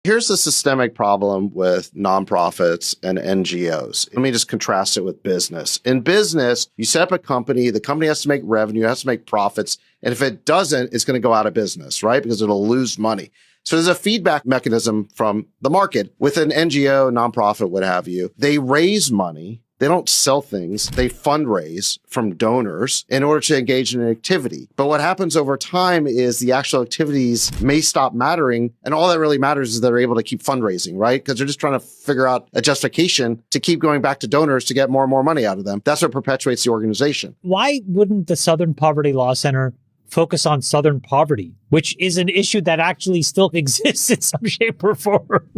Here's the systemic problem with nonprofits and NGOs. Let me just contrast it with business. In business, you set up a company, the company has to make revenue, has to make profits. And if it doesn't, it's going to go out of business, right? Because it'll lose money. So there's a feedback mechanism from the market. With an NGO, nonprofit, what have you, they raise money. They don't sell things. They fundraise from donors in order to engage in an activity. But what happens over time is the actual activities may stop mattering. And all that really matters is they're able to keep fundraising, right? Because they're just trying to figure out a justification to keep going back to donors to get more and more money out of them. That's what perpetuates the organization. Why wouldn't the Southern Poverty Law Center focus on Southern poverty, which is an issue that actually still exists in some shape or form?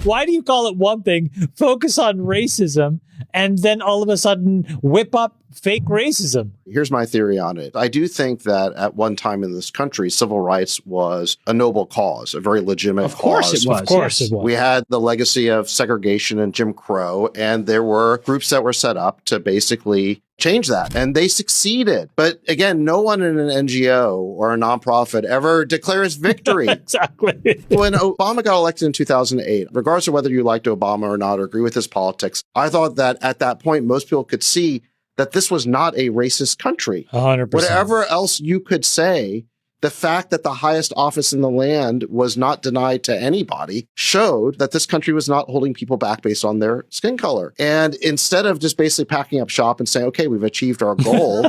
Why do you call it one thing, focus on racism, and then all of a sudden whip up fake racism? Here's my theory on it. I do think that at one time in this country, civil rights was a noble cause, a very legitimate cause. Of course it was. Of course it was. We had the legacy of segregation and Jim Crow, and there were groups that were set up to basically change that. And they succeeded. But again, no one in an NGO or a nonprofit ever declares victory. Exactly. When Obama got elected in 2008, regardless of whether you liked Obama or not or agree with his politics, I thought that at that point, most people could see that this was not a racist country. 100%. Whatever else you could say, the fact that the highest office in the land was not denied to anybody showed that this country was not holding people back based on their skin color. And instead of just basically packing up shop and saying, okay, we've achieved our goal,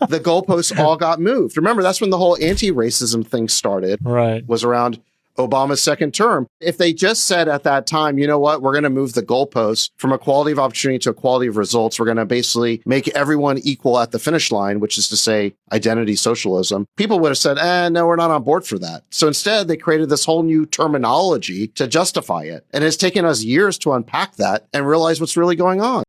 the goalposts all got moved. Remember, that's when the whole anti-racism thing started. Right. Was around Obama's second term. If they just said at that time, you know what, we're going to move the goalposts from equality of opportunity to equality of results. We're going to basically make everyone equal at the finish line, which is to say identity socialism. People would have said, no, we're not on board for that. So instead, they created this whole new terminology to justify it. And it's taken us years to unpack that and realize what's really going on.